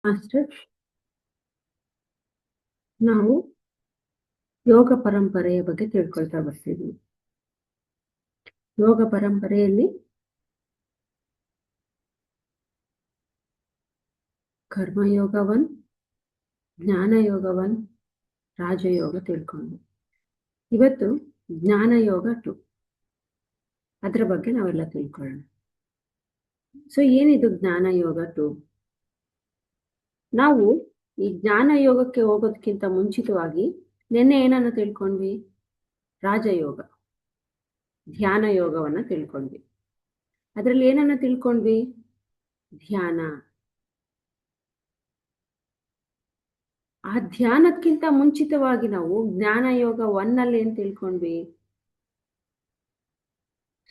Master, ನಾವು ಯೋಗ ಪರಂಪರೆಯ ಬಗ್ಗೆ ತಿಳ್ಕೊಳ್ತಾ ಬರ್ತಿದ್ವಿ. ಯೋಗ ಪರಂಪರೆಯಲ್ಲಿ ಕರ್ಮಯೋಗ 1, ಜ್ಞಾನಯೋಗ 1, ರಾಜಯೋಗ ತಿಳ್ಕೊಂಡು ಇವತ್ತು ಜ್ಞಾನಯೋಗ 2 ಅದರ ಬಗ್ಗೆ ನಾವೆಲ್ಲ ತಿಳ್ಕೊಳ್ಳೋಣ. ಸೊ ಏನಿದು ಜ್ಞಾನಯೋಗ 2? ನಾವು ಈ ಜ್ಞಾನಯೋಗಕ್ಕೆ ಹೋಗೋದಕ್ಕಿಂತ ಮುಂಚಿತವಾಗಿ ನಿನ್ನೆ ಏನನ್ನ ತಿಳ್ಕೊಂಡ್ವಿ? ರಾಜಯೋಗ, ಧ್ಯಾನ ಯೋಗವನ್ನ ತಿಳ್ಕೊಂಡ್ವಿ. ಅದರಲ್ಲಿ ಏನನ್ನ ತಿಳ್ಕೊಂಡ್ವಿ? ಧ್ಯಾನ. ಆ ಧ್ಯಾನಕ್ಕಿಂತ ಮುಂಚಿತವಾಗಿ ನಾವು ಜ್ಞಾನಯೋಗ 1 ಅಲ್ಲಿ ಏನ್ ತಿಳ್ಕೊಂಡ್ವಿ?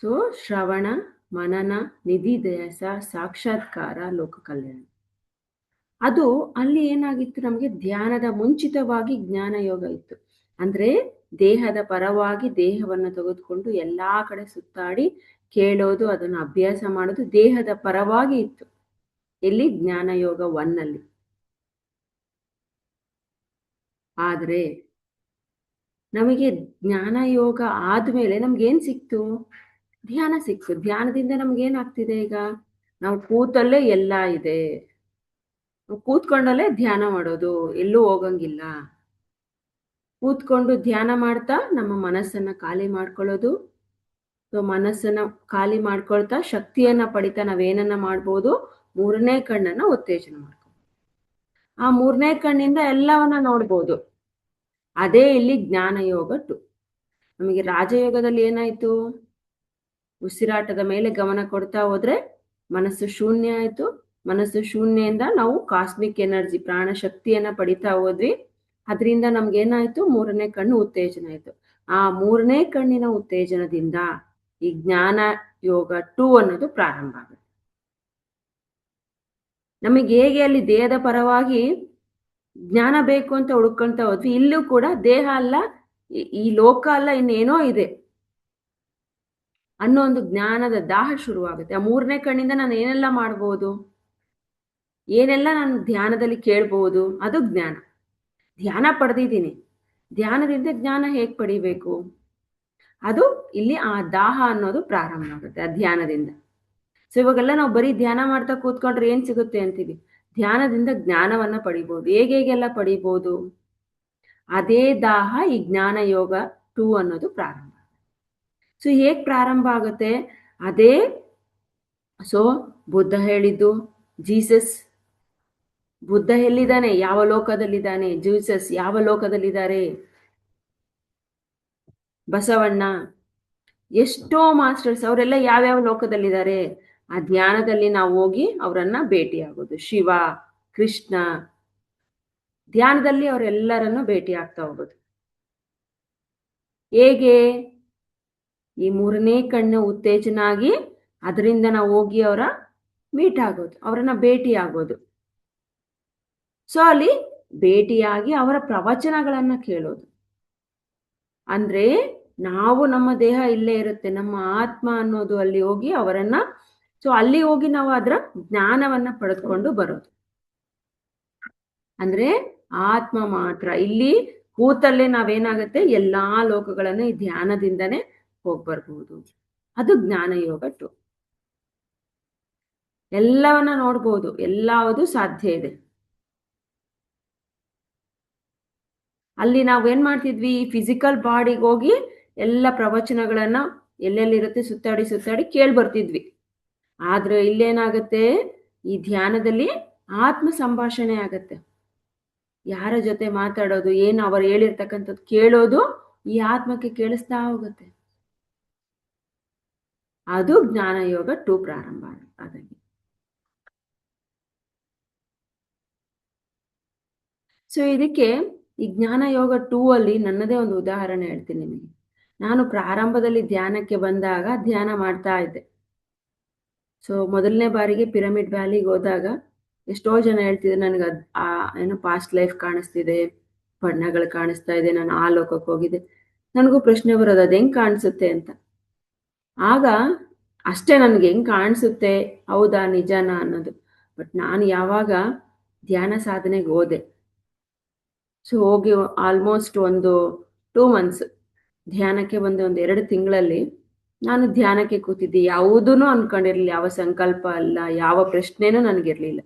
ಸೊ ಶ್ರವಣ, ಮನನ, ನಿಧಿಧ್ಯಾಸ, ಸಾಕ್ಷಾತ್ಕಾರ, ಲೋಕ ಕಲ್ಯಾಣ. ಅದು ಅಲ್ಲಿ ಏನಾಗಿತ್ತು? ನಮಗೆ ಧ್ಯಾನದ ಮುಂಚಿತವಾಗಿ ಜ್ಞಾನಯೋಗ ಇತ್ತು. ಅಂದ್ರೆ ದೇಹದ ಪರವಾಗಿ ದೇಹವನ್ನು ತೆಗೆದುಕೊಂಡು ಎಲ್ಲಾ ಕಡೆ ಸುತ್ತಾಡಿ ಕೇಳೋದು, ಅದನ್ನು ಅಭ್ಯಾಸ ಮಾಡೋದು ದೇಹದ ಪರವಾಗಿ ಇತ್ತು. ಇಲ್ಲಿ ಜ್ಞಾನಯೋಗ 1 ಅಲ್ಲಿ. ಆದ್ರೆ ನಮಗೆ ಜ್ಞಾನಯೋಗ ಆದ್ಮೇಲೆ ನಮ್ಗೇನ್ ಸಿಕ್ತು? ಧ್ಯಾನ ಸಿಕ್ತು. ಧ್ಯಾನದಿಂದ ನಮ್ಗೇನಾಗ್ತಿದೆ? ಈಗ ನಾವು ಕೂತಲ್ಲೇ ಎಲ್ಲ ಇದೆ, ಕೂತ್ಕೊಂಡಲ್ಲೇ ಧ್ಯಾನ ಮಾಡೋದು, ಎಲ್ಲೂ ಹೋಗಂಗಿಲ್ಲ. ಕೂತ್ಕೊಂಡು ಧ್ಯಾನ ಮಾಡ್ತಾ ನಮ್ಮ ಮನಸ್ಸನ್ನ ಖಾಲಿ ಮಾಡ್ಕೊಳ್ಳೋದು. ಸೊ ಮನಸ್ಸನ್ನ ಖಾಲಿ ಮಾಡ್ಕೊಳ್ತಾ ಶಕ್ತಿಯನ್ನ ಪಡಿತಾ ನಾವೇನನ್ನ ಮಾಡ್ಬೋದು? 3ನೇ ಕಣ್ಣನ್ನ ಉತ್ತೇಜನ ಮಾಡ್ಬೋದು. ಆ 3ನೇ ಕಣ್ಣಿಂದ ಎಲ್ಲವನ್ನ ನೋಡ್ಬೋದು. ಅದೇ ಇಲ್ಲಿ ಜ್ಞಾನಯೋಗ 2. ನಮಗೆ ರಾಜಯೋಗದಲ್ಲಿ ಏನಾಯ್ತು? ಉಸಿರಾಟದ ಮೇಲೆ ಗಮನ ಕೊಡ್ತಾ ಹೋದ್ರೆ ಮನಸ್ಸು ಶೂನ್ಯ ಆಯ್ತು. ಮನಸ್ಸು ಶೂನ್ಯದಿಂದ ನಾವು ಕಾಸ್ಮಿಕ್ ಎನರ್ಜಿ, ಪ್ರಾಣ ಶಕ್ತಿಯನ್ನ ಪಡಿತಾ ಹೋದ್ವಿ. ಅದರಿಂದ ನಮ್ಗೇನಾಯ್ತು? 3ನೇ ಕಣ್ಣು ಉತ್ತೇಜನ ಆಯ್ತು. ಆ 3ನೇ ಕಣ್ಣಿನ ಉತ್ತೇಜನದಿಂದ ಈ ಜ್ಞಾನ ಯೋಗ 2 ಅನ್ನೋದು ಪ್ರಾರಂಭ ಆಗುತ್ತೆ. ನಮಗೆ ಹೇಗೆ ಅಲ್ಲಿ ದೇಹದ ಪರವಾಗಿ ಜ್ಞಾನ ಬೇಕು ಅಂತ ಹುಡುಕೊಂತ ಹೋದ್ವಿ, ಇಲ್ಲೂ ಕೂಡ ದೇಹ ಅಲ್ಲ, ಈ ಲೋಕ ಅಲ್ಲ, ಇನ್ನೇನೋ ಇದೆ ಅನ್ನೋ ಒಂದು ಜ್ಞಾನದ ದಾಹ ಶುರುವಾಗುತ್ತೆ. ಆ 3ನೇ ಕಣ್ಣಿಂದ ನಾನು ಏನೆಲ್ಲ ಮಾಡ್ಬೋದು, ಏನೆಲ್ಲ ನಾನು ಧ್ಯಾನದಲ್ಲಿ ಕೇಳ್ಬೋದು, ಅದು ಜ್ಞಾನ. ಧ್ಯಾನ ಪಡೆದಿದ್ದೀನಿ, ಧ್ಯಾನದಿಂದ ಜ್ಞಾನ ಹೇಗೆ ಪಡಿಬೇಕು? ಅದು ಇಲ್ಲಿ ಆ ದಾಹ ಅನ್ನೋದು ಪ್ರಾರಂಭ ಆಗುತ್ತೆ ಆ ಧ್ಯಾನದಿಂದ. ಸೊ ಇವಾಗೆಲ್ಲ ನಾವು ಬರೀ ಧ್ಯಾನ ಮಾಡ್ತಾ ಕೂತ್ಕೊಂಡ್ರೆ ಏನ್ ಸಿಗುತ್ತೆ ಅಂತೀವಿ? ಧ್ಯಾನದಿಂದ ಜ್ಞಾನವನ್ನ ಪಡಿಬೋದು. ಹೇಗೆಲ್ಲ ಪಡಿಬೋದು? ಅದೇ ದಾಹ ಈ ಜ್ಞಾನ ಯೋಗ 2 ಅನ್ನೋದು ಪ್ರಾರಂಭ. ಸೊ ಹೇಗ್ ಪ್ರಾರಂಭ ಆಗುತ್ತೆ? ಅದೇ ಸೊ ಬುದ್ಧ ಹೇಳಿದ್ದು, ಜೀಸಸ್, ಬುದ್ಧ ಎಲ್ಲಿದ್ದಾನೆ? ಯಾವ ಲೋಕದಲ್ಲಿದ್ದಾನೆ? ಜೀಸಸ್ ಯಾವ ಲೋಕದಲ್ಲಿದ್ದಾರೆ? ಬಸವಣ್ಣ, ಎಷ್ಟೋ ಮಾಸ್ಟರ್ಸ್, ಅವರೆಲ್ಲ ಯಾವ್ಯಾವ ಲೋಕದಲ್ಲಿದ್ದಾರೆ? ಆ ಧ್ಯಾನದಲ್ಲಿ ನಾವು ಹೋಗಿ ಅವರನ್ನ ಭೇಟಿ ಆಗೋದು. ಶಿವ, ಕೃಷ್ಣ, ಧ್ಯಾನದಲ್ಲಿ ಅವರೆಲ್ಲರನ್ನು ಭೇಟಿ ಆಗ್ತಾ ಹೋಗೋದು. ಹೇಗೆ? ಈ 3ನೇ ಕಣ್ಣು ಉತ್ತೇಜನ ಆಗಿ ಅದರಿಂದ ನಾವು ಹೋಗಿ ಅವರ ಮೀಟ್ ಆಗೋದು, ಅವರನ್ನ ಭೇಟಿ ಆಗೋದು. ಸೊ ಅಲ್ಲಿ ಭೇಟಿಯಾಗಿ ಅವರ ಪ್ರವಚನಗಳನ್ನ ಕೇಳೋದು. ಅಂದ್ರೆ ನಾವು, ನಮ್ಮ ದೇಹ ಇಲ್ಲೇ ಇರುತ್ತೆ, ನಮ್ಮ ಆತ್ಮ ಅನ್ನೋದು ಅಲ್ಲಿ ಹೋಗಿ ಅವರನ್ನ, ಸೊ ಅಲ್ಲಿ ಹೋಗಿ ನಾವು ಅದರ ಜ್ಞಾನವನ್ನ ಪಡೆದುಕೊಂಡು ಬರೋದು. ಅಂದ್ರೆ ಆತ್ಮ ಮಾತ್ರ ಇಲ್ಲಿ ಕೂತಲ್ಲೇ ನಾವೇನಾಗುತ್ತೆ? ಎಲ್ಲಾ ಲೋಕಗಳನ್ನ ಈ ಧ್ಯಾನದಿಂದನೇ ಹೋಗ್ಬರ್ಬಹುದು. ಅದು ಜ್ಞಾನಯೋಗ 2. ಎಲ್ಲವನ್ನ ನೋಡ್ಬೋದು, ಎಲ್ಲವುದು ಸಾಧ್ಯ ಇದೆ. ಅಲ್ಲಿ ನಾವೇನ್ ಮಾಡ್ತಿದ್ವಿ? ಫಿಸಿಕಲ್ ಬಾಡಿಗೆ ಹೋಗಿ ಎಲ್ಲ ಪ್ರವಚನಗಳನ್ನ ಎಲ್ಲೆಲ್ಲಿರುತ್ತೆ ಸುತ್ತಾಡಿ ಸುತ್ತಾಡಿ ಕೇಳ್ಬರ್ತಿದ್ವಿ. ಆದ್ರೆ ಇಲ್ಲೇನಾಗತ್ತೆ? ಈ ಧ್ಯಾನದಲ್ಲಿ ಆತ್ಮ ಸಂಭಾಷಣೆ ಆಗತ್ತೆ. ಯಾರ ಜೊತೆ ಮಾತಾಡೋದು, ಏನು ಅವರು ಹೇಳಿರ್ತಕ್ಕಂಥದ್ದು ಕೇಳೋದು ಈ ಆತ್ಮಕ್ಕೆ ಕೇಳಿಸ್ತಾ ಹೋಗುತ್ತೆ. ಅದು ಜ್ಞಾನಯೋಗ 2 ಪ್ರಾರಂಭ ಆದಂಗೆ. ಸೊ ಇದಕ್ಕೆ ಈ ಜ್ಞಾನಯೋಗ 2 ಅಲ್ಲಿ ನನ್ನದೇ ಒಂದು ಉದಾಹರಣೆ ಹೇಳ್ತೀನಿ ನಿಮಗೆ. ನಾನು ಪ್ರಾರಂಭದಲ್ಲಿ ಧ್ಯಾನಕ್ಕೆ ಬಂದಾಗ ಧ್ಯಾನ ಮಾಡ್ತಾ ಇದ್ದೆ. ಸೊ ಮೊದಲನೇ ಬಾರಿಗೆ ಪಿರಮಿಡ್ ವ್ಯಾಲಿಗೆ ಹೋದಾಗ ಎಷ್ಟೋ ಜನ ಹೇಳ್ತಿದ್ರು ನನಗೆ ಏನೋ ಪಾಸ್ಟ್ ಲೈಫ್ ಕಾಣಿಸ್ತಿದೆ, ಬಣ್ಣಗಳು ಕಾಣಿಸ್ತಾ ಇದೆ, ನಾನು ಆ ಲೋಕಕ್ಕೆ ಹೋಗಿದ್ದೆ. ನನಗೂ ಪ್ರಶ್ನೆ ಬರೋದು, ಅದು ಹೆಂಗೆ ಕಾಣಿಸುತ್ತೆ ಅಂತ. ಆಗ ಅಷ್ಟೇ ನನಗೆ ಹೆಂಗೆ ಕಾಣಿಸುತ್ತೆ, ಹೌದಾ ನಿಜಾನ ಅನ್ನೋದು. ಬಟ್ ನಾನು ಯಾವಾಗ ಧ್ಯಾನ ಸಾಧನೆಗೆ ಹೋದೆ. ಸೊ ಹೋಗಿ ಆಲ್ಮೋಸ್ಟ್ ಒಂದು 2 ಮಂತ್ಸ್ ಧ್ಯಾನಕ್ಕೆ ಬಂದು ಒಂದು 2 ತಿಂಗಳಲ್ಲಿ ನಾನು ಧ್ಯಾನಕ್ಕೆ ಕೂತಿದ್ದೆ. ಯಾವುದೂ ಅನ್ಕೊಂಡಿರ್ಲಿಲ್ಲ, ಯಾವ ಸಂಕಲ್ಪ ಅಲ್ಲ, ಯಾವ ಪ್ರಶ್ನೆನೂ ನನಗಿರಲಿಲ್ಲ.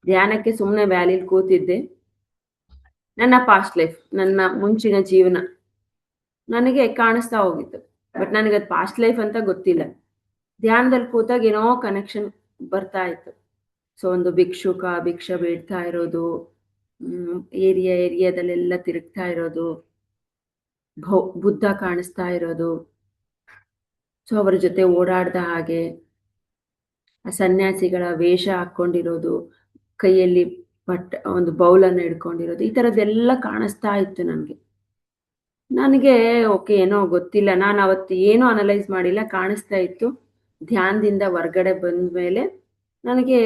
ಧ್ಯಾನಕ್ಕೆ ಸುಮ್ಮನೆ ವ್ಯಾಲಿಲಿ ಕೂತಿದ್ದೆ. ನನ್ನ ಪಾಸ್ಟ್ ಲೈಫ್, ನನ್ನ ಮುಂಚಿನ ಜೀವನ ನನಗೆ ಕಾಣಿಸ್ತಾ ಹೋಗಿತ್ತು. ಬಟ್ ನನಗದು ಪಾಸ್ಟ್ ಲೈಫ್ ಅಂತ ಗೊತ್ತಿಲ್ಲ. ಧ್ಯಾನದಲ್ಲಿ ಕೂತಾಗ ಏನೋ ಕನೆಕ್ಷನ್ ಬರ್ತಾ ಇತ್ತು. ಸೊ ಒಂದು ಭಿಕ್ಷುಕ ಭಿಕ್ಷೆ ಬೇಡ್ತಾ ಇರೋದು, ಏರಿಯಾದಲ್ಲೆಲ್ಲ ತಿರುಗ್ತಾ ಇರೋದು, ಬುದ್ಧ ಕಾಣಿಸ್ತಾ ಇರೋದು, ಸೊ ಅವರ ಜೊತೆ ಓಡಾಡ್ದ ಹಾಗೆ, ಆ ಸನ್ಯಾಸಿಗಳ ವೇಷ ಹಾಕ್ಕೊಂಡಿರೋದು, ಕೈಯಲ್ಲಿ ಒಂದು ಬೌಲನ್ನು ಹಿಡ್ಕೊಂಡಿರೋದು, ಈ ಥರದ್ದೆಲ್ಲ ಕಾಣಿಸ್ತಾ ಇತ್ತು ನನಗೆ. ಓಕೆ ಏನೋ ಗೊತ್ತಿಲ್ಲ, ನಾನು ಅವತ್ತು ಏನೂ ಅನಲೈಸ್ ಮಾಡಿಲ್ಲ, ಕಾಣಿಸ್ತಾ ಇತ್ತು. ಧ್ಯಾನದಿಂದ ಹೊರ್ಗಡೆ ಬಂದ ಮೇಲೆ ನನಗೆ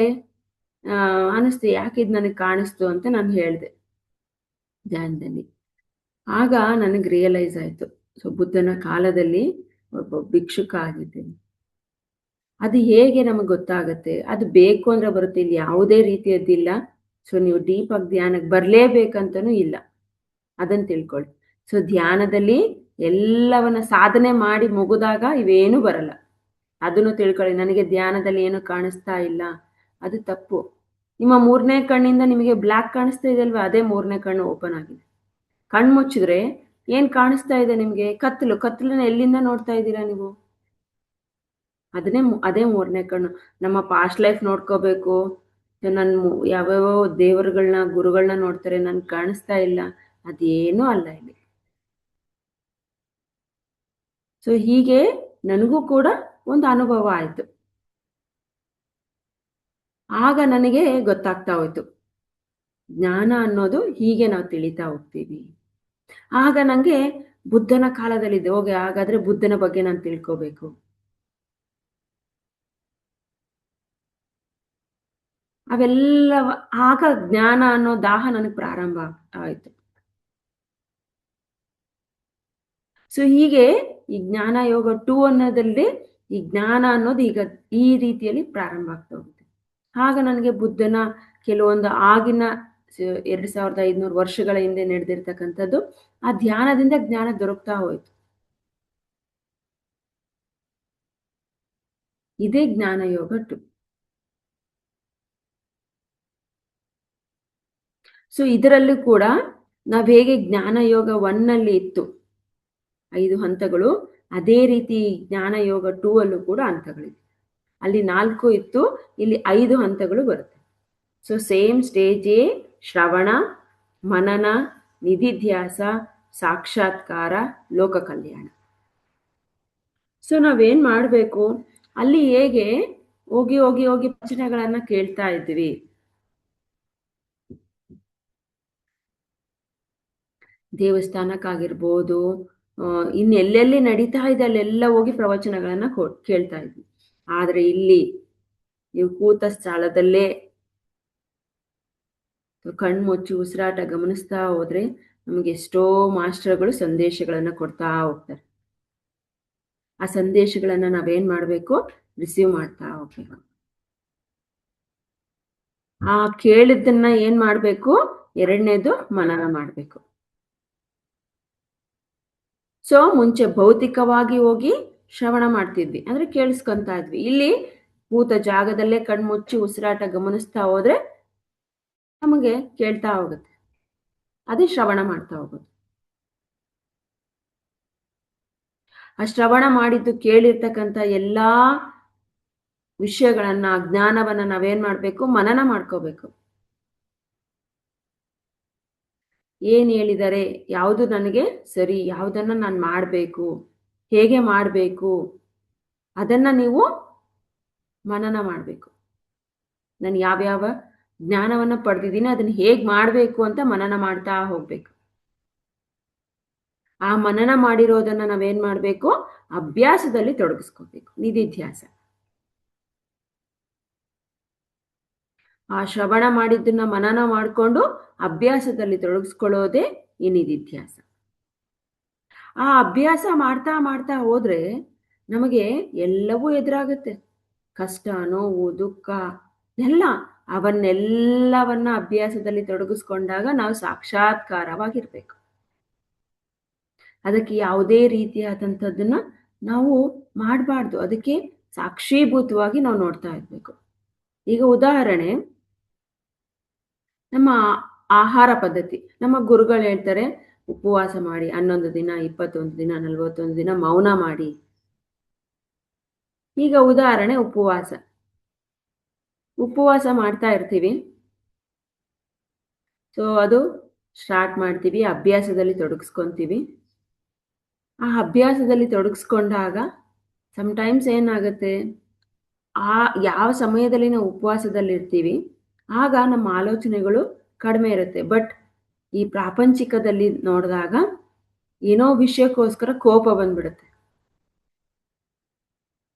ಅನ್ನಿಸ್ತು, ಯಾಕಿದು ನನಗೆ ಕಾಣಿಸ್ತು ಅಂತ ನಾನು ಹೇಳಿದೆ ಧ್ಯಾನದಲ್ಲಿ. ಆಗ ನನಗೆ ರಿಯಲೈಸ್ ಆಯಿತು, ಸೊ ಬುದ್ಧನ ಕಾಲದಲ್ಲಿ ಒಬ್ಬ ಭಿಕ್ಷುಕ ಆಗಿದ್ದೇನೆ. ಅದು ಹೇಗೆ ನಮಗೆ ಗೊತ್ತಾಗುತ್ತೆ? ಅದು ಬೇಕು ಅಂದರೆ ಬರುತ್ತೆ, ಇಲ್ಲಿ ಯಾವುದೇ ರೀತಿಯದ್ದಿಲ್ಲ. ಸೊ ನೀವು ಡೀಪಾಗಿ ಧ್ಯಾನಕ್ಕೆ ಬರಲೇಬೇಕಂತನೂ ಇಲ್ಲ, ಅದನ್ನು ತಿಳ್ಕೊಳ್ಳಿ. ಸೊ ಧ್ಯಾನದಲ್ಲಿ ಎಲ್ಲವನ್ನ ಸಾಧನೆ ಮಾಡಿ ಮುಗಿದಾಗ ಇವೇನೂ ಬರಲ್ಲ, ಅದನ್ನು ತಿಳ್ಕೊಳ್ಳಿ. ನನಗೆ ಧ್ಯಾನದಲ್ಲಿ ಏನು ಕಾಣಿಸ್ತಾ ಇಲ್ಲ, ಅದು ತಪ್ಪು. ನಿಮ್ಮ 3ನೇ ಕಣ್ಣಿಂದ ನಿಮಗೆ ಬ್ಲ್ಯಾಕ್ ಕಾಣಿಸ್ತಾ ಇದೆ ಅಲ್ವಾ, ಅದೇ 3ನೇ ಕಣ್ಣು ಓಪನ್ ಆಗಿದೆ. ಕಣ್ಣು ಮುಚ್ಚಿದ್ರೆ ಏನು ಕಾಣಿಸ್ತಾ ಇದೆ ನಿಮಗೆ? ಕತ್ತಲನ್ನ ಎಲ್ಲಿಂದ ನೋಡ್ತಾ ಇದ್ದೀರಾ ನೀವು? ಅದೇ 3ನೇ ಕಣ್ಣು. ನಮ್ಮ ಪಾಸ್ಟ್ ಲೈಫ್ ನೋಡ್ಕೋಬೇಕು, ನನ್ನ ಯಾವ್ಯಾವ ದೇವರುಗಳನ್ನ ಗುರುಗಳನ್ನ ನೋಡ್ತಾರೆ, ನನ್ಗೆ ಕಾಣಿಸ್ತಾ ಇಲ್ಲ, ಅದೇನೂ ಅಲ್ಲ ಇಲ್ಲಿ. ಸೊ ಹೀಗೆ ನನಗೂ ಕೂಡ ಒಂದು ಅನುಭವ ಆಯಿತು. ಆಗ ನನಗೆ ಗೊತ್ತಾಗ್ತಾ ಹೋಯ್ತು, ಜ್ಞಾನ ಅನ್ನೋದು ಹೀಗೆ ನಾವು ತಿಳಿತಾ ಹೋಗ್ತೀವಿ. ಆಗ ನನಗೆ ಬುದ್ಧನ ಕಾಲದಲ್ಲಿದ್ದೆ, ಹೋಗಿ ಹಾಗಾದ್ರೆ ಬುದ್ಧನ ಬಗ್ಗೆ ನಾನು ತಿಳ್ಕೋಬೇಕು. ಅವೆಲ್ಲ ಆಗ ಜ್ಞಾನ ಅನ್ನೋ ದಾಹ ನನಗೆ ಪ್ರಾರಂಭ ಆಯಿತು. ಸೊ ಹೀಗೆ ಈ ಜ್ಞಾನ ಯೋಗ 2 ಅನ್ನೋದಲ್ಲಿ ಈ ಜ್ಞಾನ ಅನ್ನೋದು ಈಗ ಈ ರೀತಿಯಲ್ಲಿ ಪ್ರಾರಂಭ ಆಗ್ತಾ ಹೋಗುತ್ತೆ. ಆಗ ನನಗೆ ಬುದ್ಧನ ಕೆಲವೊಂದು ಆಗಿನ 2500 ವರ್ಷಗಳ ಹಿಂದೆ ನಡೆದಿರ್ತಕ್ಕಂಥದ್ದು, ಆ ಧ್ಯಾನದಿಂದ ಜ್ಞಾನ ದೊರಕ್ತಾ ಹೋಯ್ತು. ಇದೇ ಜ್ಞಾನ ಯೋಗ 2. ಸೊ ಇದರಲ್ಲೂ ಕೂಡ ನಾವು ಹೇಗೆ ಜ್ಞಾನ ಯೋಗ 1ನಲ್ಲಿ ಇತ್ತು 5 ಹಂತಗಳು, ಅದೇ ರೀತಿ ಜ್ಞಾನ ಯೋಗ 2 ಅಲ್ಲೂ ಕೂಡ ಹಂತಗಳಿವೆ. ಅಲ್ಲಿ 4 ಇತ್ತು, ಇಲ್ಲಿ 5 ಹಂತಗಳು ಬರುತ್ತೆ. ಸೊ ಸೇಮ್ ಸ್ಟೇಜೇ ಶ್ರವಣ, ಮನನ, ನಿಧಿಧ್ಯಾಸ, ಸಾಕ್ಷಾತ್ಕಾರ, ಲೋಕ ಕಲ್ಯಾಣ. ಸೊ ನಾವೇನು ಮಾಡಬೇಕು, ಅಲ್ಲಿ ಹೇಗೆ ಹೋಗಿ ಹೋಗಿ ಹೋಗಿ ಪ್ರವಚನಗಳನ್ನು ಕೇಳ್ತಾ ಇದ್ವಿ, ದೇವಸ್ಥಾನಕ್ಕಾಗಿರ್ಬೋದು, ಇನ್ನೆಲ್ಲೆಲ್ಲಿ ನಡೀತಾ ಇದೆ ಅಲ್ಲೆಲ್ಲ ಹೋಗಿ ಪ್ರವಚನಗಳನ್ನು ಕೇಳ್ತಾ ಇದ್ವಿ. ಆದರೆ ಇಲ್ಲಿ ನೀವು ಕೂತ ಸ್ಥಳದಲ್ಲೇ ಕಣ್ಮುಚ್ಚಿ ಉಸಿರಾಟ ಗಮನಿಸ್ತಾ ಹೋದ್ರೆ ನಮಗೆ ಎಷ್ಟೋ ಮಾಸ್ಟರ್ಗಳು ಸಂದೇಶಗಳನ್ನು ಕೊಡ್ತಾ ಹೋಗ್ತಾರೆ. ಆ ಸಂದೇಶಗಳನ್ನು ನಾವೇನು ಮಾಡಬೇಕು, ರಿಸೀವ್ ಮಾಡ್ತಾ ಹೋಗ್ಬೇಕು. ಆ ಕೇಳಿದ್ದನ್ನ ಏನು ಮಾಡಬೇಕು, 2ನೇದು ಮನನ ಮಾಡಬೇಕು. ಸೊ ಮುಂಚೆ ಭೌತಿಕವಾಗಿ ಹೋಗಿ ಶ್ರವಣ ಮಾಡ್ತಿದ್ವಿ, ಅಂದರೆ ಕೇಳಿಸ್ಕೊಂತಾ ಇದ್ವಿ. ಇಲ್ಲಿ ಕೂತ ಜಾಗದಲ್ಲೇ ಕಣ್ಮುಚ್ಚಿ ಉಸಿರಾಟ ಗಮನಿಸ್ತಾ ಹೋದ್ರೆ ನಮಗೆ ಕೇಳ್ತಾ ಹೋಗುತ್ತೆ, ಅದೇ ಶ್ರವಣ ಮಾಡ್ತಾ ಹೋಗೋದು. ಆ ಶ್ರವಣ ಮಾಡಿದ್ದು ಕೇಳಿರ್ತಕ್ಕಂಥ ಎಲ್ಲ ವಿಷಯಗಳನ್ನ, ಜ್ಞಾನವನ್ನ ನಾವೇನ್ ಮಾಡಬೇಕು, ಮನನ ಮಾಡ್ಕೋಬೇಕು. ಏನು ಹೇಳಿದರೆ, ಯಾವುದು ನನಗೆ ಸರಿ, ಯಾವುದನ್ನು ನಾನು ಮಾಡಬೇಕು, ಹೇಗೆ ಮಾಡಬೇಕು, ಅದನ್ನು ನೀವು ಮನನ ಮಾಡಬೇಕು. ನಾನು ಯಾವ್ಯಾವ ಜ್ಞಾನವನ್ನು ಪಡೆದಿದ್ದೀನಿ ಅದನ್ನು ಹೇಗೆ ಮಾಡಬೇಕು ಅಂತ ಮನನ ಮಾಡ್ತಾ ಹೋಗ್ಬೇಕು. ಆ ಮನನ ಮಾಡಿರೋದನ್ನು ನಾವೇನು ಮಾಡಬೇಕು, ಅಭ್ಯಾಸದಲ್ಲಿ ತೊಡಗಿಸ್ಕೋಬೇಕು, ನಿಧಿಧ್ಯಾಸ. ಆ ಶ್ರವಣ ಮಾಡಿದ್ದನ್ನ ಮನನ ಮಾಡಿಕೊಂಡು ಅಭ್ಯಾಸದಲ್ಲಿ ತೊಡಗಿಸ್ಕೊಳ್ಳೋದೇ ಈ ನಿಧಿಧ್ಯಾಸ. ಆ ಅಭ್ಯಾಸ ಮಾಡ್ತಾ ಮಾಡ್ತಾ ಹೋದ್ರೆ ನಮಗೆ ಎಲ್ಲವೂ ಎದುರಾಗುತ್ತೆ, ಕಷ್ಟ, ನೋವು, ದುಃಖ ಎಲ್ಲ ಅವನ್ನೆಲ್ಲವನ್ನ ಅಭ್ಯಾಸದಲ್ಲಿ ತೊಡಗಿಸ್ಕೊಂಡಾಗ ನಾವು ಸಾಕ್ಷಾತ್ಕಾರವಾಗಿರ್ಬೇಕು. ಅದಕ್ಕೆ ಯಾವುದೇ ರೀತಿಯಾದಂಥದ್ದನ್ನ ನಾವು ಮಾಡಬಾರ್ದು. ಅದಕ್ಕೆ ಸಾಕ್ಷೀಭೂತವಾಗಿ ನಾವು ನೋಡ್ತಾ ಇರಬೇಕು. ಈಗ ಉದಾಹರಣೆ, ನಮ್ಮ ಆಹಾರ ಪದ್ಧತಿ. ನಮ್ಮ ಗುರುಗಳು ಹೇಳ್ತಾರೆ, ಉಪವಾಸ ಮಾಡಿ 11 ದಿನ, 21 ದಿನ, 41 ದಿನ ಮೌನ ಮಾಡಿ. ಈಗ ಉದಾಹರಣೆ ಉಪವಾಸ. ಉಪವಾಸ ಮಾಡ್ತಾ ಇರ್ತೀವಿ. ಸೊ ಅದು ಸ್ಟಾರ್ಟ್ ಮಾಡ್ತೀವಿ, ಅಭ್ಯಾಸದಲ್ಲಿ ತೊಡಗಿಸ್ಕೊಂತೀವಿ. ಆ ಅಭ್ಯಾಸದಲ್ಲಿ ತೊಡಗಿಸ್ಕೊಂಡಾಗ ಸಮ್‌ಟೈಮ್ಸ್ ಏನಾಗುತ್ತೆ, ಆ ಯಾವ ಸಮಯದಲ್ಲಿ ನಾವು ಉಪವಾಸದಲ್ಲಿರ್ತೀವಿ, ಆಗ ನಮ್ಮ ಆಲೋಚನೆಗಳು ಕಡಿಮೆ ಇರುತ್ತೆ. ಬಟ್ ಈ ಪ್ರಾಪಂಚಿಕದಲ್ಲಿ ನೋಡಿದಾಗ ಏನೋ ವಿಷಯಕ್ಕೋಸ್ಕರ ಕೋಪ ಬಂದ್ಬಿಡುತ್ತೆ.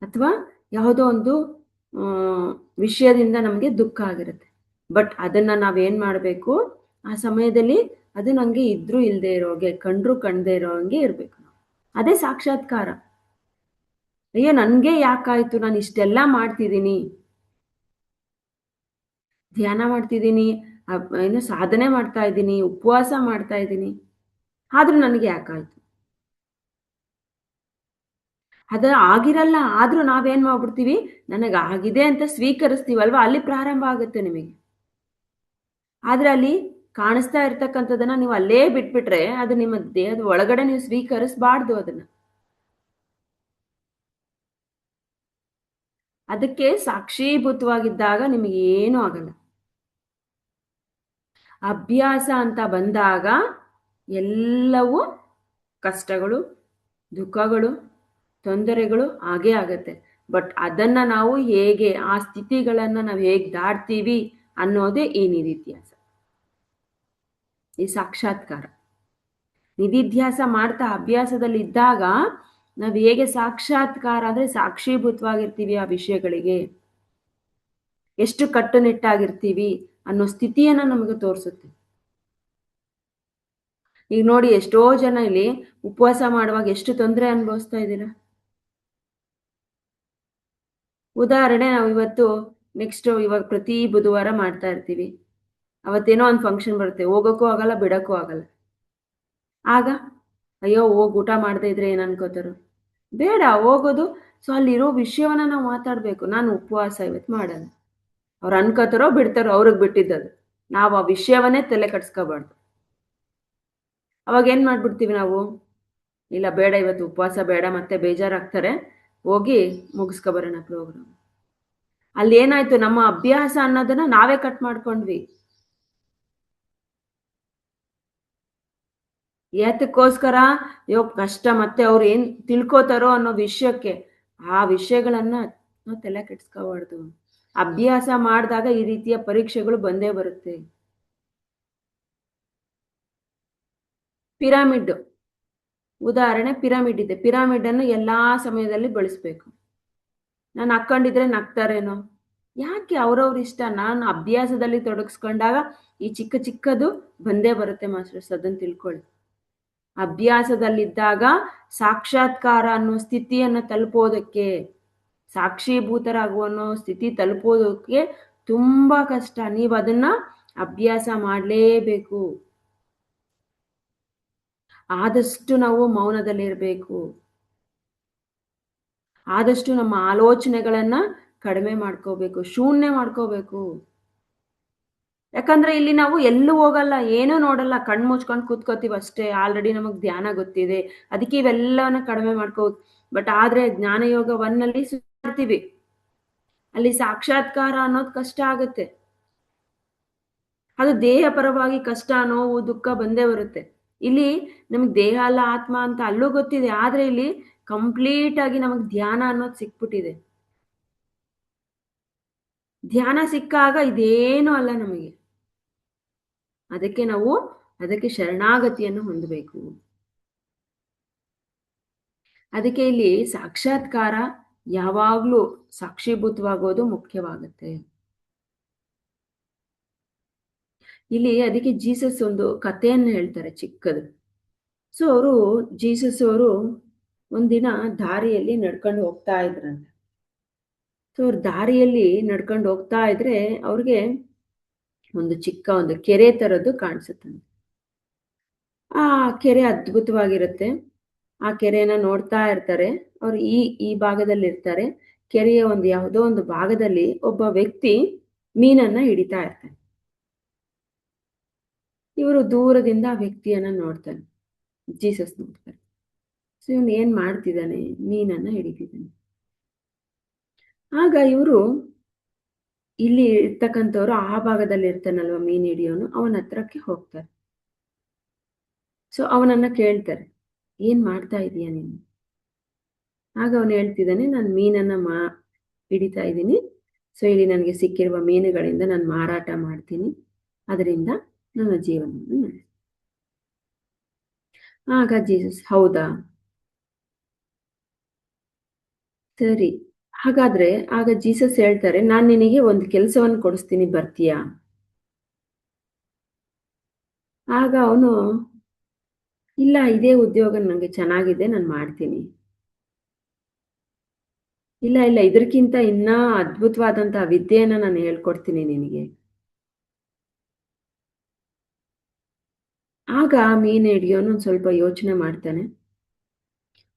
ಅಥವಾ ಯಾವುದೋ ಒಂದು ವಿಷಯದಿಂದ ನಮಗೆ ದುಃಖ ಆಗಿರುತ್ತೆ. ಬಟ್ ಅದನ್ನ ನಾವೇನ್ ಮಾಡಬೇಕು, ಆ ಸಮಯದಲ್ಲಿ ಅದು ನಂಗೆ ಇದ್ರೂ ಇಲ್ಲದೆ ಇರೋ ಹಾಗೆ, ಕಂಡ್ರೂ ಕಾಣದೇ ಇರೋ ಹಂಗೆ ಇರಬೇಕು. ಅದೇ ಸಾಕ್ಷಾತ್ಕಾರ. ಅಯ್ಯೋ ನನಗೆ ಯಾಕಾಯ್ತು, ನಾನು ಇಷ್ಟೆಲ್ಲ ಮಾಡ್ತಿದ್ದೀನಿ, ಧ್ಯಾನ ಮಾಡ್ತಿದ್ದೀನಿ, ಏನು ಸಾಧನೆ ಮಾಡ್ತಾ ಇದ್ದೀನಿ, ಉಪವಾಸ ಮಾಡ್ತಾ ಇದ್ದೀನಿ, ಆದ್ರೂ ನನಗೆ ಯಾಕಾಯ್ತು. ಅದು ಆಗಿರಲ್ಲ, ಆದ್ರೂ ನಾವೇನ್ ಮಾಡ್ಬಿಡ್ತೀವಿ, ನನಗಾಗಿದೆ ಅಂತ ಸ್ವೀಕರಿಸ್ತೀವಲ್ವಾ, ಅಲ್ಲಿ ಪ್ರಾರಂಭ ಆಗುತ್ತೆ ನಿಮಗೆ. ಆದ್ರೆ ಅಲ್ಲಿ ಕಾಣಿಸ್ತಾ ಇರ್ತಕ್ಕಂಥದ್ದನ್ನ ನೀವು ಅಲ್ಲೇ ಬಿಟ್ಬಿಟ್ರೆ, ಅದು ನಿಮ್ಮ ದೇಹದ ಒಳಗಡೆ ನೀವು ಸ್ವೀಕರಿಸಬಾರ್ದು ಅದನ್ನ. ಅದಕ್ಕೆ ಸಾಕ್ಷೀಭೂತವಾಗಿದ್ದಾಗ ನಿಮಗೆ ಏನೂ ಆಗಲ್ಲ. ಅಭ್ಯಾಸ ಅಂತ ಬಂದಾಗ ಎಲ್ಲವೂ ಕಷ್ಟಗಳು, ದುಃಖಗಳು, ತೊಂದರೆಗಳು ಆಗೇ ಆಗತ್ತೆ. ಬಟ್ ಅದನ್ನ ನಾವು ಹೇಗೆ, ಆ ಸ್ಥಿತಿಗಳನ್ನ ನಾವು ಹೇಗೆ ದಾಟ್ತೀವಿ ಅನ್ನೋದೇ ಈ ನಿಧಿಧ್ಯಾಸ, ಈ ಸಾಕ್ಷಾತ್ಕಾರ. ನಿಧಿಧ್ಯಾಸ ಮಾಡ್ತಾ ಅಭ್ಯಾಸದಲ್ಲಿ ಇದ್ದಾಗ ನಾವು ಹೇಗೆ ಸಾಕ್ಷಾತ್ಕಾರ ಅಂದ್ರೆ ಸಾಕ್ಷೀಭೂತವಾಗಿರ್ತೀವಿ ಆ ವಿಷಯಗಳಿಗೆ, ಎಷ್ಟು ಕಟ್ಟುನಿಟ್ಟಾಗಿರ್ತೀವಿ ಅನ್ನೋ ಸ್ಥಿತಿಯನ್ನ ನಮಗೆ ತೋರಿಸುತ್ತೆ. ಈಗ ನೋಡಿ, ಎಷ್ಟೋ ಜನ ಇಲ್ಲಿ ಉಪವಾಸ ಮಾಡುವಾಗ ಎಷ್ಟು ತೊಂದರೆ ಅನುಭವಿಸ್ತಾ ಇದ್ದೀರಾ. ಉದಾಹರಣೆ, ನಾವು ಇವತ್ತು ಇವಾಗ ಪ್ರತಿ ಬುಧವಾರ ಮಾಡ್ತಾ ಇರ್ತೀವಿ. ಅವತ್ತೇನೋ ಒಂದು ಫಂಕ್ಷನ್ ಬರುತ್ತೆ, ಹೋಗೋಕ್ಕೂ ಆಗಲ್ಲ, ಬಿಡೋಕ್ಕೂ ಆಗಲ್ಲ. ಆಗ ಅಯ್ಯೋ ಹೋಗಿ ಊಟ ಮಾಡದೇ ಇದ್ರೆ ಏನು ಅನ್ಕೋತಾರೋ, ಬೇಡ ಹೋಗೋದು. ಸೊ ಅಲ್ಲಿರೋ ವಿಷಯವನ್ನ ನಾವು ಮಾತಾಡಬೇಕು. ನಾನು ಉಪವಾಸ ಇವತ್ತು ಮಾಡಲ್ಲ, ಅವ್ರು ಅನ್ಕೋತಾರೋ ಬಿಡ್ತಾರೋ ಅವ್ರಿಗೆ ಬಿಟ್ಟಿದ್ದದು. ನಾವು ಆ ವಿಷಯವನ್ನೇ ತಲೆ ಕಟ್ಸ್ಕೋಬಾರ್ದು. ಅವಾಗ ಏನು ಮಾಡ್ಬಿಡ್ತೀವಿ ನಾವು, ಇಲ್ಲ ಬೇಡ ಇವತ್ತು ಉಪವಾಸ ಬೇಡ, ಮತ್ತೆ ಬೇಜಾರಾಗ್ತಾರೆ, ಹೋಗಿ ಮುಗಿಸ್ಕೊಬರೋಣ ಪ್ರೋಗ್ರಾಮ್. ಅಲ್ಲಿ ಏನಾಯ್ತು, ನಮ್ಮ ಅಭ್ಯಾಸ ಅನ್ನೋದನ್ನ ನಾವೇ ಕಟ್ ಮಾಡ್ಕೊಂಡ್ವಿ. ಏತಕ್ಕೋಸ್ಕರ, ಅಯ್ಯೋ ಕಷ್ಟ, ಮತ್ತೆ ಅವ್ರು ಏನ್ ತಿಳ್ಕೋತಾರೋ ಅನ್ನೋ ವಿಷಯಕ್ಕೆ. ಆ ವಿಷಯಗಳನ್ನ ನಾವು ತಲೆ ಕೆಡ್ಸ್ಕೋಬಾರ್ದು. ಅಭ್ಯಾಸ ಮಾಡಿದಾಗ ಈ ರೀತಿಯ ಪರೀಕ್ಷೆಗಳು ಬಂದೇ ಬರುತ್ತೆ. ಪಿರಮಿಡ್ ಉದಾಹರಣೆ, ಪಿರಮಿಡ್ ಇದೆ. ಪಿರಮಿಡ್ ಅನ್ನು ಎಲ್ಲಾ ಸಮಯದಲ್ಲಿ ಬಳಸಬೇಕು. ನಾನು ಹಾಕೊಂಡಿದ್ರೆ ನಗ್ತಾರೇನೋ, ಯಾಕೆ, ಅವ್ರವ್ರ ಇಷ್ಟ. ನಾನು ಅಭ್ಯಾಸದಲ್ಲಿ ತೊಡಗಿಸ್ಕೊಂಡಾಗ ಈ ಚಿಕ್ಕ ಚಿಕ್ಕದು ಬಂದೇ ಬರುತ್ತೆ ಮಾಸ್ಟರ್ಸ್, ಅದನ್ನು ತಿಳ್ಕೊಳ್ಳಿ. ಅಭ್ಯಾಸದಲ್ಲಿದ್ದಾಗ ಸಾಕ್ಷಾತ್ಕಾರ ಅನ್ನೋ ಸ್ಥಿತಿಯನ್ನು ತಲುಪೋದಕ್ಕೆ, ಸಾಕ್ಷೀಭೂತರಾಗುವ ಅನ್ನೋ ಸ್ಥಿತಿ ತಲುಪೋದಕ್ಕೆ ತುಂಬಾ ಕಷ್ಟ. ನೀವು ಅದನ್ನ ಅಭ್ಯಾಸ ಮಾಡಲೇಬೇಕು. ಆದಷ್ಟು ನಾವು ಮೌನದಲ್ಲಿರಬೇಕು. ಆದಷ್ಟು ನಮ್ಮ ಆಲೋಚನೆಗಳನ್ನ ಕಡಿಮೆ ಮಾಡ್ಕೋಬೇಕು, ಶೂನ್ಯ ಮಾಡ್ಕೋಬೇಕು. ಯಾಕಂದ್ರೆ ಇಲ್ಲಿ ನಾವು ಎಲ್ಲೂ ಹೋಗಲ್ಲ, ಏನೂ ನೋಡಲ್ಲ, ಕಣ್ಣು ಮುಚ್ಕೊಂಡು ಕೂತ್ಕೋತೀವಿ ಅಷ್ಟೇ. ಆಲ್ರೆಡಿ ನಮಗೆ ಧ್ಯಾನ ಗೊತ್ತಿದೆ, ಅದಕ್ಕೆ ಇವೆಲ್ಲವನ್ನ ಕಡಿಮೆ ಮಾಡ್ಕೋಬೇಕು. ಬಟ್ ಆದ್ರೆ ಜ್ಞಾನಯೋಗ ಒನ್ನಲ್ಲಿ ಸುತ್ತಾಡ್ತೀವಿ, ಅಲ್ಲಿ ಸಾಕ್ಷಾತ್ಕಾರ ಅನ್ನೋದು ಕಷ್ಟ ಆಗುತ್ತೆ. ಅದು ದೇಹ ಪರವಾಗಿ ಕಷ್ಟ, ನೋವು, ದುಃಖ ಬಂದೇ ಬರುತ್ತೆ. ಇಲ್ಲಿ ನಮಗೆ ದೇಹ ಅಲ್ಲ ಆತ್ಮ ಅಂತ ಅಲ್ಲೂ ಗೊತ್ತಿದೆ, ಆದ್ರೆ ಇಲ್ಲಿ ಕಂಪ್ಲೀಟ್ ಆಗಿ ನಮಗೆ ಧ್ಯಾನ ಅನ್ನೋದು ಸಿಕ್ಬಿಟ್ಟಿದೆ. ಧ್ಯಾನ ಸಿಕ್ಕಾಗ ಇದೇನು ಅಲ್ಲ ನಮಗೆ. ಅದಕ್ಕೆ ಶರಣಾಗತಿಯನ್ನು ಹೊಂದಬೇಕು. ಅದಕ್ಕೆ ಇಲ್ಲಿ ಸಾಕ್ಷಾತ್ಕಾರ ಯಾವಾಗ್ಲೂ ಸಾಕ್ಷೀಭೂತವಾಗೋದು ಮುಖ್ಯವಾಗುತ್ತೆ. ಇಲ್ಲಿ ಅದಕ್ಕೆ ಜೀಸಸ್ ಒಂದು ಕಥೆಯನ್ನು ಹೇಳ್ತಾರೆ ಚಿಕ್ಕದು. ಸೊ ಜೀಸಸ್ ಅವರು ಒಂದಿನ ದಾರಿಯಲ್ಲಿ ನಡ್ಕೊಂಡು ಹೋಗ್ತಾ ಇದ್ರಂತೆ. ಸೊ ಅವ್ರು ದಾರಿಯಲ್ಲಿ ನಡ್ಕೊಂಡು ಹೋಗ್ತಾ ಇದ್ರೆ ಅವ್ರಿಗೆ ಒಂದು ಚಿಕ್ಕ ಒಂದು ಕೆರೆ ಥರದ್ದು ಕಾಣಿಸುತ್ತಂತೆ. ಆ ಕೆರೆ ಅದ್ಭುತವಾಗಿರುತ್ತೆ. ಆ ಕೆರೆನ ನೋಡ್ತಾ ಇರ್ತಾರೆ. ಅವ್ರು ಈ ಭಾಗದಲ್ಲಿರ್ತಾರೆ. ಕೆರೆಯ ಒಂದು ಯಾವುದೋ ಒಂದು ಭಾಗದಲ್ಲಿ ಒಬ್ಬ ವ್ಯಕ್ತಿ ಮೀನನ್ನ ಹಿಡಿತಾ ಇರ್ತಾನೆ. ಇವರು ದೂರದಿಂದ ಆ ವ್ಯಕ್ತಿಯನ್ನ ನೋಡ್ತಾನೆ. ಜೀಸಸ್ ನೋಡ್ತಾರೆ. ಸೊ ಇವನು ಏನ್ ಮಾಡ್ತಿದ್ದಾನೆ? ಮೀನನ್ನ ಹಿಡಿತಿದ್ದಾನೆ. ಆಗ ಇವರು ಇಲ್ಲಿ ಇರ್ತಕ್ಕಂಥವ್ರು ಆ ಭಾಗದಲ್ಲಿ ಇರ್ತಾನಲ್ವ ಮೀನ್ ಹಿಡಿಯೋನು, ಅವನ ಹತ್ರಕ್ಕೆ ಹೋಗ್ತಾರೆ. ಸೊ ಅವನನ್ನ ಕೇಳ್ತಾರೆ, ಏನ್ ಮಾಡ್ತಾ ಇದೀಯ ನೀನು? ಆಗ ಅವನು ಹೇಳ್ತಿದ್ದಾನೆ, ನಾನು ಮೀನನ್ನ ಹಿಡಿತಾ ಇದ್ದೀನಿ. ಸೊ ಇಲ್ಲಿ ನನಗೆ ಸಿಕ್ಕಿರುವ ಮೀನುಗಳಿಂದ ನಾನು ಮಾರಾಟ ಮಾಡ್ತೀನಿ. ಅದರಿಂದ ನನ್ನ ಜೀವನವನ್ನು ನಡೆಸ್ತೀನಿ. ಆಗ ಜೀಸಸ್, ಹೌದಾ, ಸರಿ. ಹಾಗಾದ್ರೆ ಆಗ ಜೀಸಸ್ ಹೇಳ್ತಾರೆ, ನಾನು ನಿನಗೆ ಒಂದು ಕೆಲಸವನ್ನು ಕೊಡಿಸ್ತೀನಿ, ಬರ್ತೀಯಾ? ಆಗ ಅವನು, ಇಲ್ಲ, ಇದೇ ಉದ್ಯೋಗ ನನಗೆ ಚೆನ್ನಾಗಿದೆ, ನಾನು ಮಾಡ್ತೀನಿ. ಇಲ್ಲ ಇಲ್ಲ, ಇದಕ್ಕಿಂತ ಇನ್ನ ಅದ್ಭುತವಾದಂತಹ ವಿದ್ಯೆಯನ್ನ ನಾನು ಹೇಳ್ಕೊಡ್ತೀನಿ ನಿನಗೆ. ಆಗ ಮೀನು ಹಿಡಿಯೋನು ಒಂದು ಸ್ವಲ್ಪ ಯೋಚನೆ ಮಾಡ್ತಾನೆ.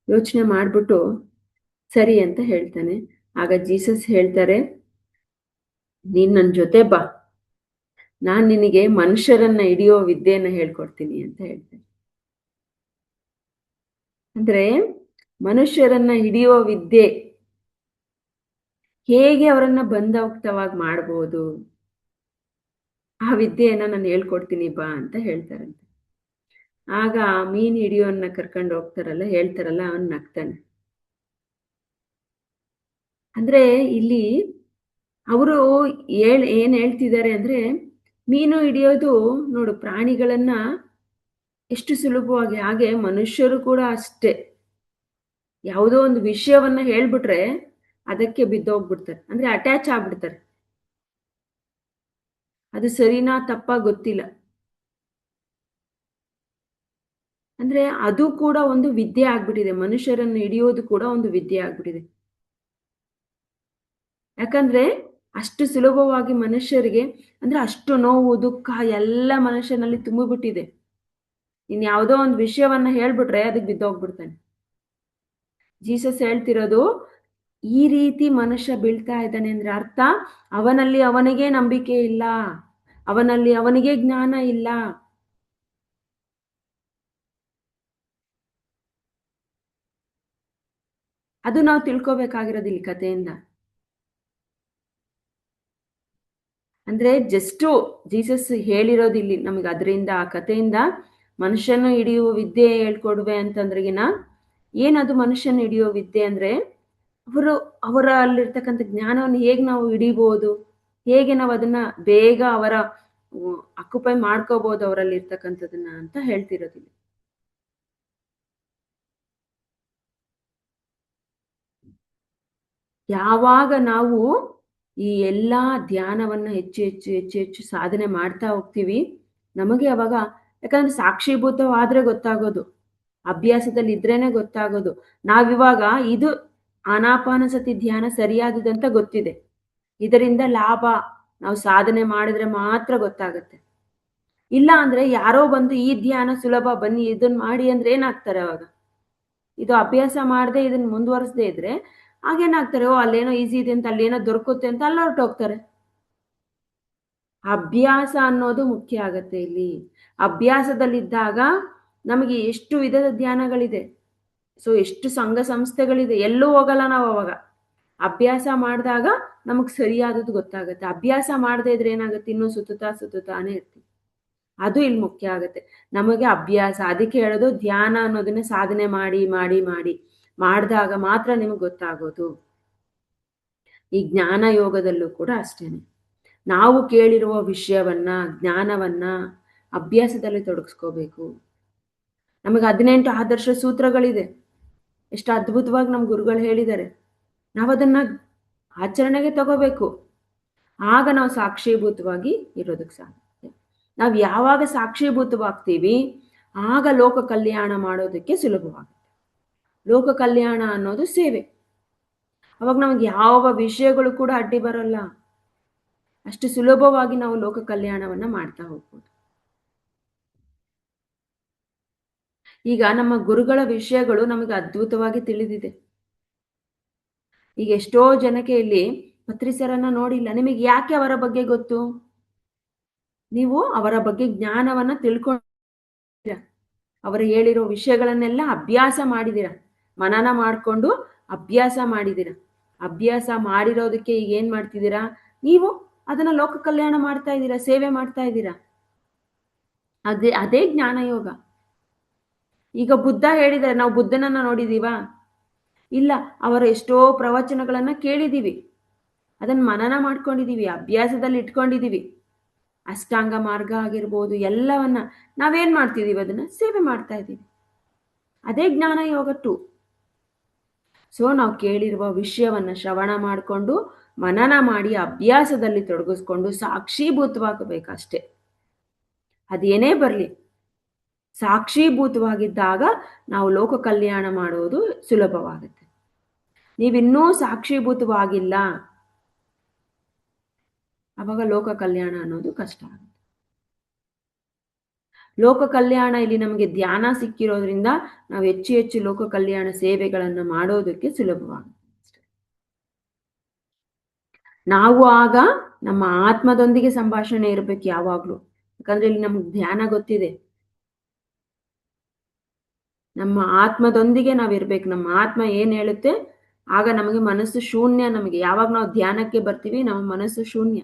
ಯೋಚನೆ ಮಾಡ್ಬಿಟ್ಟು ಸರಿ ಅಂತ ಹೇಳ್ತಾನೆ. ಆಗ ಜೀಸಸ್ ಹೇಳ್ತಾರೆ, ನೀನ್ ನನ್ನ ಜೊತೆ ಬಾ, ನಾನ್ ನಿನಗೆ ಮನುಷ್ಯರನ್ನ ಹಿಡಿಯೋ ವಿದ್ಯೆಯನ್ನ ಹೇಳ್ಕೊಡ್ತೀನಿ ಅಂತ ಹೇಳ್ತಾರೆ. ಅಂದ್ರೆ ಮನುಷ್ಯರನ್ನ ಹಿಡಿಯುವ ವಿದ್ಯೆ, ಹೇಗೆ ಅವರನ್ನ ಬಂಧಮುಕ್ತವಾಗಿ ಮಾಡ್ಬೋದು, ಆ ವಿದ್ಯೆಯನ್ನ ನಾನು ಹೇಳ್ಕೊಡ್ತೀನಿ ಬಾ ಅಂತ ಹೇಳ್ತಾರಂತೆ. ಆಗ ಆ ಮೀನ್ ಹಿಡಿಯೋನ್ನ ಕರ್ಕೊಂಡು ಹೋಗ್ತಾರಲ್ಲ, ಹೇಳ್ತಾರಲ್ಲ, ಅವನ್ ನಗ್ತಾನೆ. ಅಂದ್ರೆ ಇಲ್ಲಿ ಅವರು ಏನ್ ಹೇಳ್ತಿದ್ದಾರೆ ಅಂದ್ರೆ, ಮೀನು ಹಿಡಿಯೋದು ನೋಡು, ಪ್ರಾಣಿಗಳನ್ನ ಎಷ್ಟು ಸುಲಭವಾಗಿ, ಹಾಗೆ ಮನುಷ್ಯರು ಕೂಡ ಅಷ್ಟೇ. ಯಾವುದೋ ಒಂದು ವಿಷಯವನ್ನ ಹೇಳ್ಬಿಟ್ರೆ ಅದಕ್ಕೆ ಬಿದ್ದೋಗ್ಬಿಡ್ತಾರೆ, ಅಂದ್ರೆ ಅಟ್ಯಾಚ್ ಆಗ್ಬಿಡ್ತಾರೆ. ಅದು ಸರಿನಾ ತಪ್ಪಾ ಗೊತ್ತಿಲ್ಲ. ಅಂದ್ರೆ ಅದು ಕೂಡ ಒಂದು ವಿದ್ಯೆ ಆಗ್ಬಿಟ್ಟಿದೆ. ಮನುಷ್ಯರನ್ನು ಹಿಡಿಯೋದು ಕೂಡ ಒಂದು ವಿದ್ಯೆ ಆಗ್ಬಿಟ್ಟಿದೆ. ಯಾಕಂದ್ರೆ ಅಷ್ಟು ಸುಲಭವಾಗಿ ಮನುಷ್ಯರಿಗೆ, ಅಂದ್ರೆ ಅಷ್ಟು ನೋವು ದುಃಖ ಎಲ್ಲ ಮನುಷ್ಯನಲ್ಲಿ ತುಂಬಿಬಿಟ್ಟಿದೆ. ಇನ್ ಯಾವುದೋ ಒಂದು ವಿಷಯವನ್ನ ಹೇಳ್ಬಿಟ್ರೆ ಅದಕ್ಕೆ ಬಿದ್ದೋಗ್ಬಿಡ್ತಾನೆ. ಜೀಸಸ್ ಹೇಳ್ತಿರೋದು, ಈ ರೀತಿ ಮನುಷ್ಯ ಬೀಳ್ತಾ ಇದ್ದಾನೆ ಅಂದ್ರೆ ಅರ್ಥ, ಅವನಲ್ಲಿ ಅವನಿಗೆ ನಂಬಿಕೆ ಇಲ್ಲ, ಅವನಲ್ಲಿ ಅವನಿಗೆ ಜ್ಞಾನ ಇಲ್ಲ. ಅದು ನಾವು ತಿಳ್ಕೊಬೇಕಾಗಿರೋದು ಈ ಕಥೆಯಿಂದ. ಅಂದ್ರೆ ಜಸ್ಟು ಜೀಸಸ್ ಹೇಳಿರೋದಿಲ್ಲಿ ನಮಗೆ, ಅದರಿಂದ ಆ ಕಥೆಯಿಂದ ಮನುಷ್ಯನ ಹಿಡಿಯುವ ವಿದ್ಯೆ ಹೇಳ್ಕೊಡುವೆ ಅಂತಂದ್ರೆಗಿನ, ಏನದು ಮನುಷ್ಯನ ಹಿಡಿಯುವ ವಿದ್ಯೆ ಅಂದ್ರೆ, ಅವರಲ್ಲಿರ್ತಕ್ಕಂಥ ಜ್ಞಾನವನ್ನು ಹೇಗೆ ನಾವು ಹಿಡಿಬೋದು, ಹೇಗೆ ನಾವು ಅದನ್ನ ಬೇಗ ಅವರ ಅಕ್ಯುಪೈ ಮಾಡ್ಕೋಬಹುದು ಅವರಲ್ಲಿ ಇರ್ತಕ್ಕಂಥದನ್ನ ಅಂತ ಹೇಳ್ತಿರೋದಿಲ್ಲ. ಯಾವಾಗ ನಾವು ಈ ಎಲ್ಲಾ ಧ್ಯಾನವನ್ನ ಹೆಚ್ಚು ಹೆಚ್ಚು ಹೆಚ್ಚು ಹೆಚ್ಚು ಸಾಧನೆ ಮಾಡ್ತಾ ಹೋಗ್ತೀವಿ, ನಮಗೆ ಅವಾಗ, ಯಾಕಂದ್ರೆ ಸಾಕ್ಷೀಭೂತವಾದ್ರೆ ಗೊತ್ತಾಗೋದು, ಅಭ್ಯಾಸದಲ್ಲಿ ಇದ್ರೇನೆ ಗೊತ್ತಾಗೋದು. ನಾವಿವಾಗ ಇದು ಆನಾಪಾನಸತಿ ಧ್ಯಾನ ಸರಿಯಾದುದಂತ ಗೊತ್ತಿದೆ, ಇದರಿಂದ ಲಾಭ ನಾವು ಸಾಧನೆ ಮಾಡಿದ್ರೆ ಮಾತ್ರ ಗೊತ್ತಾಗುತ್ತೆ. ಇಲ್ಲ ಅಂದ್ರೆ ಯಾರೋ ಬಂದು ಈ ಧ್ಯಾನ ಸುಲಭ, ಬನ್ನಿ ಇದನ್ನ ಮಾಡಿ ಅಂದ್ರೆ ಏನಾಗ್ತಾರೆ ಅವಾಗ? ಇದು ಅಭ್ಯಾಸ ಮಾಡದೆ ಇದನ್ನ ಮುಂದುವರಿಸದೇ ಇದ್ರೆ ಆಗೇನಾಗ್ತಾರೆ, ಓ ಅಲ್ಲೇನೋ ಈಸಿ ಇದೆ ಅಂತ, ಅಲ್ಲೇನೋ ದೊರಕುತ್ತೆ ಅಂತ ಅಲ್ಲಿ ಹೊರಟೋಗ್ತಾರೆ. ಅಭ್ಯಾಸ ಅನ್ನೋದು ಮುಖ್ಯ ಆಗತ್ತೆ ಇಲ್ಲಿ. ಅಭ್ಯಾಸದಲ್ಲಿದ್ದಾಗ ನಮಗೆ ಎಷ್ಟು ವಿಧದ ಧ್ಯಾನಗಳಿದೆ, ಸೊ ಎಷ್ಟು ಸಂಘ ಸಂಸ್ಥೆಗಳಿದೆ, ಎಲ್ಲೂ ಹೋಗಲ್ಲ ನಾವು ಅವಾಗ. ಅಭ್ಯಾಸ ಮಾಡಿದಾಗ ನಮಗ್ ಸರಿಯಾದದ್ದು ಗೊತ್ತಾಗತ್ತೆ. ಅಭ್ಯಾಸ ಮಾಡದೇ ಇದ್ರೆ ಏನಾಗುತ್ತೆ, ಇನ್ನೂ ಸುತ್ತಾನೆ ಇರ್ತೀವಿ. ಅದು ಇಲ್ಲಿ ಮುಖ್ಯ ಆಗುತ್ತೆ ನಮಗೆ ಅಭ್ಯಾಸ. ಅದಕ್ಕೆ ಹೇಳೋದು, ಧ್ಯಾನ ಅನ್ನೋದನ್ನ ಸಾಧನೆ ಮಾಡಿ ಮಾಡಿ ಮಾಡಿ ಮಾಡಿದಾಗ ಮಾತ್ರ ನಿಮಗೆ ಗೊತ್ತಾಗೋದು. ಈ ಜ್ಞಾನ ಯೋಗದಲ್ಲೂ ಕೂಡ ಅಷ್ಟೇನೆ, ನಾವು ಕೇಳಿರುವ ವಿಷಯವನ್ನ, ಜ್ಞಾನವನ್ನ ಅಭ್ಯಾಸದಲ್ಲಿ ತೊಡಗಿಸ್ಕೋಬೇಕು. ನಮಗೆ 18 ಆದರ್ಶ ಸೂತ್ರಗಳಿದೆ, ಎಷ್ಟು ಅದ್ಭುತವಾಗಿ ನಮ್ಮ ಗುರುಗಳು ಹೇಳಿದ್ದಾರೆ. ನಾವದನ್ನ ಆಚರಣೆಗೆ ತಗೋಬೇಕು. ಆಗ ನಾವು ಸಾಕ್ಷೀಭೂತವಾಗಿ ಇರೋದಕ್ಕೆ ಸಾಧ್ಯ. ನಾವು ಯಾವಾಗ ಸಾಕ್ಷೀಭೂತವಾಗ್ತೀವಿ, ಆಗ ಲೋಕ ಕಲ್ಯಾಣ ಮಾಡೋದಕ್ಕೆ ಸುಲಭವಾಗುತ್ತೆ. ಲೋಕ ಕಲ್ಯಾಣ ಅನ್ನೋದು ಸೇವೆ. ಅವಾಗ ನಮಗೆ ಯಾವ ವಿಷಯಗಳು ಕೂಡ ಅಡ್ಡಿ ಬರಲ್ಲ. ಅಷ್ಟು ಸುಲಭವಾಗಿ ನಾವು ಲೋಕ ಕಲ್ಯಾಣವನ್ನ ಮಾಡ್ತಾ ಹೋಗ್ಬೋದು. ಈಗ ನಮ್ಮ ಗುರುಗಳ ವಿಷಯಗಳು ನಮಗೆ ಅದ್ಭುತವಾಗಿ ತಿಳಿದಿದೆ. ಈಗ ಎಷ್ಟೋ ಜನಕ್ಕೆ ಇಲ್ಲಿ ಪತ್ರಿಸರನ್ನ ನೋಡಿಲ್ಲ. ನಿಮಗೆ ಯಾಕೆ ಅವರ ಬಗ್ಗೆ ಗೊತ್ತು? ನೀವು ಅವರ ಬಗ್ಗೆ ಜ್ಞಾನವನ್ನ ತಿಳ್ಕೊಂಡಿರ, ಅವರು ಹೇಳಿರೋ ವಿಷಯಗಳನ್ನೆಲ್ಲ ಅಭ್ಯಾಸ ಮಾಡಿದಿರ, ಮನನ ಮಾಡಿಕೊಂಡು ಅಭ್ಯಾಸ ಮಾಡಿದಿರ. ಅಭ್ಯಾಸ ಮಾಡಿರೋದಕ್ಕೆ ಈಗ ಏನ್ ಮಾಡ್ತಿದ್ದೀರಾ? ನೀವು ಅದನ್ನ ಲೋಕ ಕಲ್ಯಾಣ ಮಾಡ್ತಾ ಇದ್ದೀರಾ, ಸೇವೆ ಮಾಡ್ತಾ ಇದ್ದೀರಾ. ಅದೇ ಜ್ಞಾನ ಯೋಗ. ಈಗ ಬುದ್ಧ ಹೇಳಿದರೆ ನಾವು ಬುದ್ಧನನ್ನ ನೋಡಿದೀವಾ? ಇಲ್ಲ. ಅವರ ಎಷ್ಟೋ ಪ್ರವಚನಗಳನ್ನ ಕೇಳಿದೀವಿ, ಅದನ್ನ ಮನನ ಮಾಡ್ಕೊಂಡಿದೀವಿ, ಅಭ್ಯಾಸದಲ್ಲಿ ಇಟ್ಕೊಂಡಿದೀವಿ. ಅಷ್ಟಾಂಗ ಮಾರ್ಗ ಆಗಿರ್ಬೋದು, ಎಲ್ಲವನ್ನ ನಾವೇನ್ ಮಾಡ್ತಿದೀವಿ? ಅದನ್ನ ಸೇವೆ ಮಾಡ್ತಾ ಇದ್ದೀವಿ. ಅದೇ ಜ್ಞಾನ ಯೋಗ ಟು. ಸೊ ನಾವು ಕೇಳಿರುವ ವಿಷಯವನ್ನ ಶ್ರವಣ ಮಾಡಿಕೊಂಡು ಮನನ ಮಾಡಿ ಅಭ್ಯಾಸದಲ್ಲಿ ತೊಡಗಿಸ್ಕೊಂಡು ಸಾಕ್ಷೀಭೂತವಾಗಬೇಕಷ್ಟೆ. ಅದೇನೇ ಬರಲಿ, ಸಾಕ್ಷೀಭೂತವಾಗಿದ್ದಾಗ ನಾವು ಲೋಕ ಕಲ್ಯಾಣ ಮಾಡೋದು ಸುಲಭವಾಗುತ್ತೆ. ನೀವಿನ್ನೂ ಸಾಕ್ಷೀಭೂತವಾಗಿಲ್ಲ, ಅವಾಗ ಲೋಕ ಕಲ್ಯಾಣ ಅನ್ನೋದು ಕಷ್ಟ ಆಗುತ್ತೆ. ಲೋಕ ಕಲ್ಯಾಣ ಇಲ್ಲಿ ನಮಗೆ ಧ್ಯಾನ ಸಿಕ್ಕಿರೋದ್ರಿಂದ ನಾವು ಹೆಚ್ಚು ಹೆಚ್ಚು ಲೋಕ ಕಲ್ಯಾಣ ಸೇವೆಗಳನ್ನು ಮಾಡೋದಕ್ಕೆ ಸುಲಭವಾಗುತ್ತೆ. ನಾವು ಆಗ ನಮ್ಮ ಆತ್ಮದೊಂದಿಗೆ ಸಂಭಾಷಣೆ ಇರಬೇಕು ಯಾವಾಗ್ಲೂ. ಯಾಕಂದ್ರೆ ಇಲ್ಲಿ ನಮ್ಗೆ ಧ್ಯಾನ ಗೊತ್ತಿದೆ, ನಮ್ಮ ಆತ್ಮದೊಂದಿಗೆ ನಾವಿರ್ಬೇಕು. ನಮ್ಮ ಆತ್ಮ ಏನ್ ಹೇಳುತ್ತೆ ಆಗ ನಮಗೆ ಮನಸ್ಸು ಶೂನ್ಯ. ನಮಗೆ ಯಾವಾಗ ನಾವು ಧ್ಯಾನಕ್ಕೆ ಬರ್ತೀವಿ ನಮ್ಮ ಮನಸ್ಸು ಶೂನ್ಯ.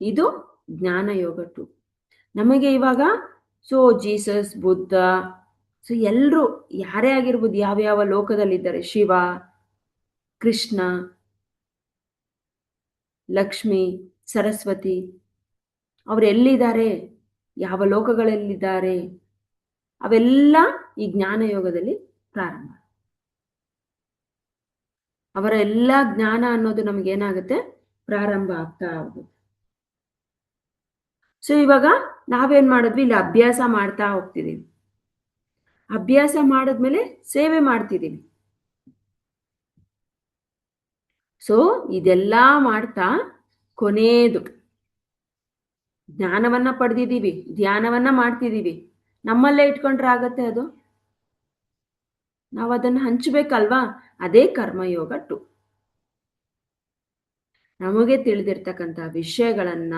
ಇದು ಜ್ಞಾನ ಯೋಗ ಟು. ನಮಗೆ ಇವಾಗ ಜೀಸಸ್, ಬುದ್ಧ, ಎಲ್ರು ಯಾರೇ ಆಗಿರ್ಬೋದು, ಯಾವ್ಯಾವ ಲೋಕದಲ್ಲಿದ್ದಾರೆ, ಶಿವ, ಕೃಷ್ಣ, ಲಕ್ಷ್ಮಿ, ಸರಸ್ವತಿ, ಅವರೆಲ್ಲಿದ್ದಾರೆ, ಯಾವ ಲೋಕಗಳಲ್ಲಿದ್ದಾರೆ, ಅವೆಲ್ಲ ಈ ಜ್ಞಾನ ಯೋಗದಲ್ಲಿ ಪ್ರಾರಂಭ. ಅವರ ಎಲ್ಲ ಜ್ಞಾನ ಅನ್ನೋದು ನಮಗೇನಾಗುತ್ತೆ? ಪ್ರಾರಂಭ ಆಗ್ತಾ ಹೋಗುತ್ತೆ. ಸೊ ಇವಾಗ ನಾವೇನ್ ಮಾಡಿದ್ವಿ? ಇಲ್ಲಿ ಅಭ್ಯಾಸ ಮಾಡ್ತಾ ಹೋಗ್ತಿದೀವಿ. ಅಭ್ಯಾಸ ಮಾಡಿದ್ಮೇಲೆ ಸೇವೆ ಮಾಡ್ತಿದೀವಿ. ಸೊ ಇದೆಲ್ಲ ಮಾಡ್ತಾ ಕೊನೆಯದು ಜ್ಞಾನವನ್ನ ಪಡೆದಿದ್ದೀವಿ, ಧ್ಯಾನವನ್ನ ಮಾಡ್ತಿದ್ದೀವಿ. ನಮ್ಮಲ್ಲೇ ಇಟ್ಕೊಂಡ್ರೆ ಆಗತ್ತೆ ಅದು? ನಾವು ಅದನ್ನು ಹಂಚಬೇಕಲ್ವಾ? ಅದೇ ಕರ್ಮಯೋಗ ಟು. ನಮಗೆ ತಿಳಿದಿರ್ತಕ್ಕಂಥ ವಿಷಯಗಳನ್ನ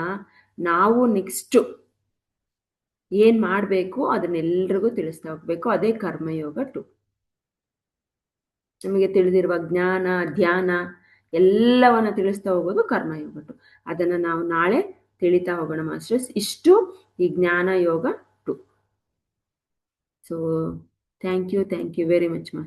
ನಾವು ನೆಕ್ಸ್ಟ್ ಏನ್ ಮಾಡಬೇಕು ಅದನ್ನೆಲ್ರಿಗೂ ತಿಳಿಸ್ತಾ ಹೋಗ್ಬೇಕು. ಅದೇ ಕರ್ಮಯೋಗ ಟು. ನಮಗೆ ತಿಳಿದಿರುವ ಜ್ಞಾನ, ಧ್ಯಾನ ಎಲ್ಲವನ್ನ ತಿಳಿಸ್ತಾ ಹೋಗೋದು ಕರ್ಮಯೋಗ ಟು. ಅದನ್ನ ನಾವು ನಾಳೆ ತಿಳಿತಾ ಹೋಗೋಣ ಮಾಸ್ಟರ್ಸ್. ಇಷ್ಟು ಈ Jnana Yoga two. So thank you very much master.